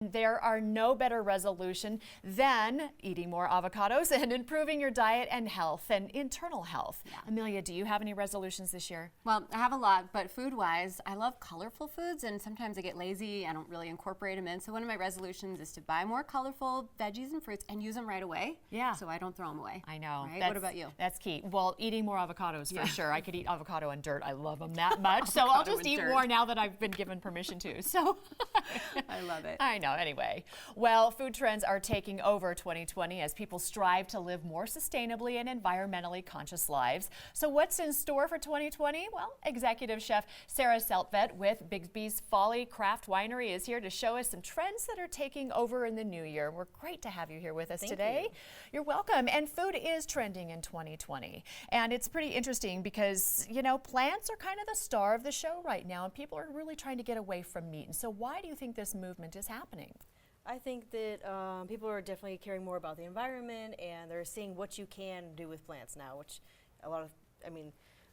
and there are no better resolution than eating more avocados and improving your diet and health and internal health. Yeah. Amelia, do you have any resolutions this year? Well, I have a lot, but food-wise, I love colorful foods, and sometimes I get lazy. I don't really incorporate them in. So one of my resolutions is to buy more colorful veggies and fruits and use them right away. Yeah. So I don't throw them away. I know. Right? What about you? That's key. Well, eating more avocados for sure. I could eat avocado and dirt. I love them that much. So I'll Avocado just and eat dirt. more now that I've been given permission to. So I love it. I know. Anyway, well, food trends are taking over 2020 as people strive to live more sustainably and environmentally conscious lives. So what's in store for 2020? Well, executive chef Sarah Seltvet with Bigsby's Folly Craft Winery is here to show us some trends that are taking over in the new year. We're great to have you here with us today. You're welcome. And food is trending in 2020. And it's pretty interesting because, you know, plants are kind of the star of the show right now, and people are really trying to get away from meat. And so why do you think this movement is happening? I think that people are definitely caring more about the environment, and they're seeing what you can do with plants now, which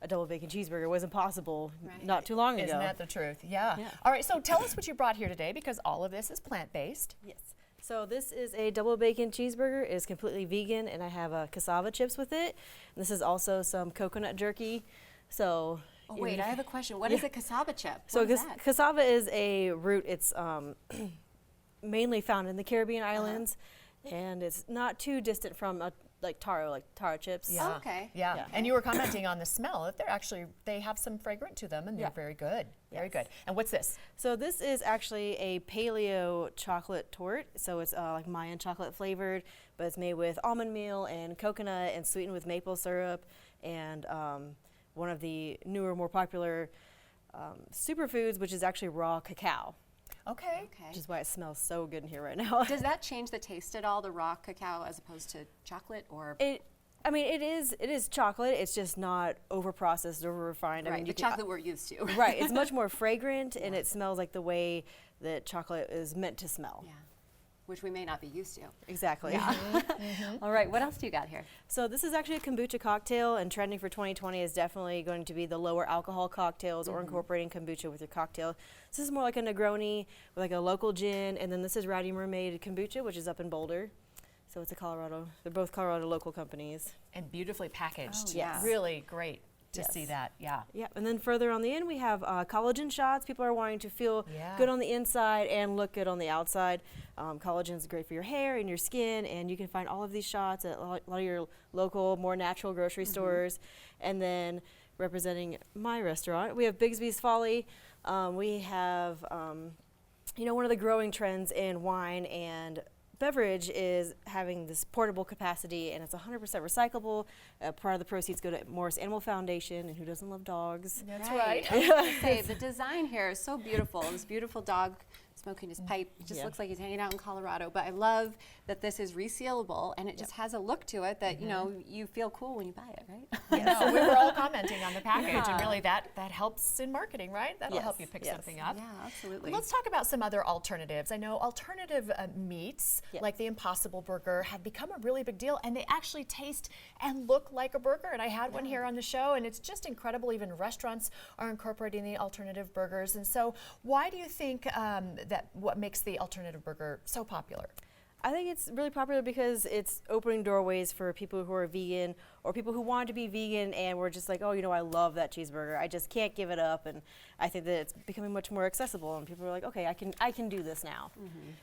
a double bacon cheeseburger wasn't possible not too long ago. Isn't that the truth? Yeah. All right, so tell us what you brought here today, because all of this is plant-based. Yes. So this is a double bacon cheeseburger. It's completely vegan, and I have cassava chips with it. And this is also some coconut jerky. So. Oh, wait, I have a question. What is a cassava chip? So cassava is a root. It's mainly found in the Caribbean islands, and it's not too distant from like taro chips. Yeah. Oh, okay. Yeah. And you were commenting on the smell. That they have some fragrant to them, and they're very good. Very good. And what's this? So this is actually a paleo chocolate torte. So it's like Mayan chocolate flavored, but it's made with almond meal and coconut and sweetened with maple syrup and one of the newer, more popular superfoods, which is actually raw cacao. Okay. Which is why it smells so good in here right now. Does that change the taste at all, the raw cacao, as opposed to chocolate? Or it is chocolate. It's just not over processed, over refined. Right, I mean, the chocolate we're used to. Right. It's much more fragrant, and it smells like the way that chocolate is meant to smell. Yeah. Which we may not be used to. Exactly. Yeah. All right, what else do you got here? So this is actually a kombucha cocktail, and trending for 2020 is definitely going to be the lower alcohol cocktails or incorporating kombucha with your cocktail. So this is more like a Negroni with like a local gin, and then this is Rowdy Mermaid Kombucha, which is up in Boulder. So it's they're both Colorado local companies. And beautifully packaged. Oh, yeah. Really great to see that. Yeah. Yeah, and then further on the end we have collagen shots. People are wanting to feel good on the inside and look good on the outside. Collagen is great for your hair and your skin, and you can find all of these shots at a lot of your local, more natural grocery stores. And then representing my restaurant, we have Bigsby's Folly. We have, one of the growing trends in wine and beverage is having this portable capacity, and it's 100% recyclable. Part of the proceeds go to Morris Animal Foundation, and who doesn't love dogs? That's right. I was gonna say, the design here is so beautiful. This beautiful dog smoking his pipe. It just looks like he's hanging out in Colorado. But I love that this is resealable, and it just has a look to it that you feel cool when you buy it, right? No, we were all commenting on the package, and really that helps in marketing, right? That'll help you pick something up. Yeah, absolutely. Let's talk about some other alternatives. I know alternative meats, like the Impossible Burger, have become a really big deal, and they actually taste and look like a burger. And I had one here on the show, and it's just incredible. Even restaurants are incorporating the alternative burgers. And so why do you think that what makes the alternative burger so popular? I think it's really popular because it's opening doorways for people who are vegan or people who want to be vegan and were just like, oh, I love that cheeseburger. I just can't give it up. And I think that it's becoming much more accessible, and people are like, okay, I can do this now.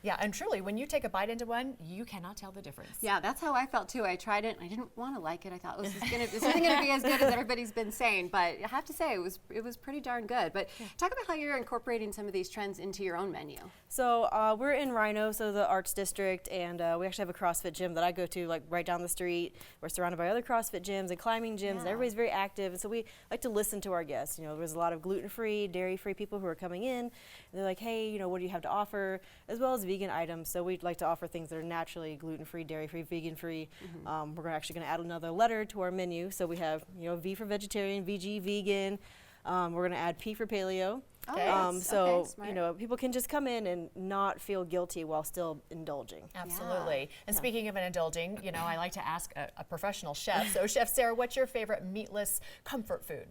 Yeah, and truly, when you take a bite into one, you cannot tell the difference. Yeah, that's how I felt too. I tried it, and I didn't want to like it. I thought, this isn't going to be as good as everybody's been saying. But I have to say, it was pretty darn good. But talk about how you're incorporating some of these trends into your own menu. So we're in Rhino, so the Arts District, and we actually have a CrossFit gym that I go to like right down the street. We're surrounded by other CrossFit gyms and climbing gyms, and everybody's very active. And so we like to listen to our guests. There's a lot of gluten-free, dairy-free people who are coming in. And they're like, hey, what do you have to offer? As well as vegan items. So we'd like to offer things that are naturally gluten-free, dairy-free, vegan-free. We're actually going to add another letter to our menu. So we have, V for vegetarian, VG, vegan. We're going to add P for paleo. People can just come in and not feel guilty while still indulging. Absolutely. And speaking of indulging, I like to ask a professional chef. So Chef Sarah, what's your favorite meatless comfort food?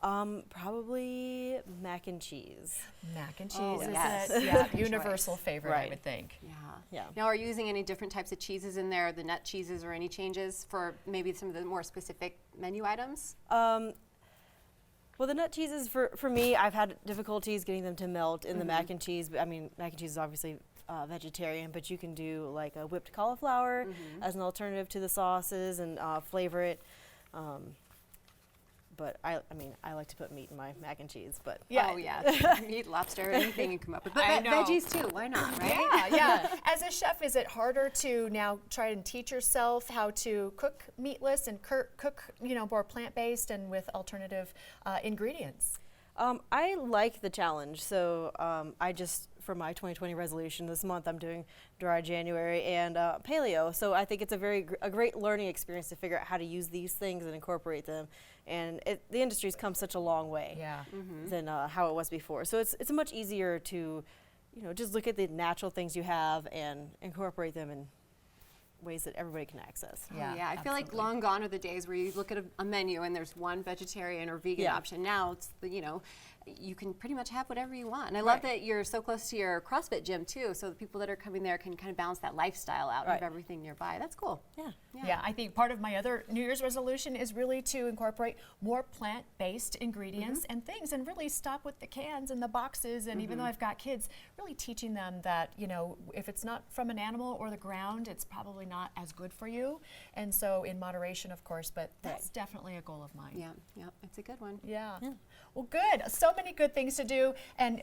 Probably mac and cheese. Mac and cheese Oh, is yes. it? Yeah, Good universal choice. favorite, I Right. would think. Yeah. Yeah. Now, are you using any different types of cheeses in there, the nut cheeses or any changes for maybe some of the more specific menu items? Well, the nut cheeses, for me, I've had difficulties getting them to melt in the mac and cheese. But I mean, mac and cheese is obviously vegetarian, but you can do like a whipped cauliflower as an alternative to the sauces and flavor it. But I mean, I like to put meat in my mac and cheese. But Yeah. Oh, yeah. Meat, lobster, anything you come up with. But I know. veggies too, why not, right? Yeah, yeah. As a chef, is it harder to now try and teach yourself how to cook meatless and cook, more plant-based and with alternative ingredients? I like the challenge. So I just, for my 2020 resolution this month, I'm doing dry January and paleo. So I think it's a great learning experience to figure out how to use these things and incorporate them. And the industry's come such a long way Yeah. than how it was before. So it's much easier to, just look at the natural things you have and incorporate them in ways that everybody can access. Yeah, Oh, yeah. I feel like absolutely. long gone are the days where you look at a menu and there's one vegetarian or vegan Yeah. option. Now it's you can pretty much have whatever you want. And I love Right. that you're so close to your CrossFit gym too, so the people that are coming there can kind of balance that lifestyle out and Right. have everything nearby. That's cool. Yeah. Yeah, I think part of my other New Year's resolution is really to incorporate more plant-based ingredients and things and really stop with the cans and the boxes. And even though I've got kids, really teaching them that, if it's not from an animal or the ground, it's probably not as good for you. And so in moderation, of course, but that's definitely a goal of mine. Yeah, it's a good one. Yeah. Well, good. So many good things to do and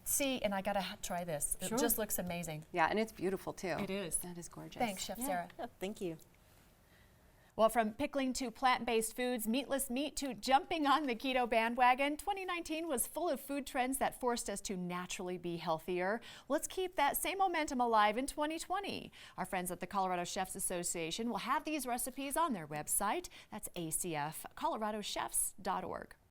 see, and I got to try this. It just looks amazing. Yeah, and it's beautiful too. It is. That is gorgeous. Thanks, Chef Sarah. Yeah, thank you. Well, from pickling to plant-based foods, meatless meat to jumping on the keto bandwagon, 2019 was full of food trends that forced us to naturally be healthier. Let's keep that same momentum alive in 2020. Our friends at the Colorado Chefs Association will have these recipes on their website. That's acfcoloradochefs.org.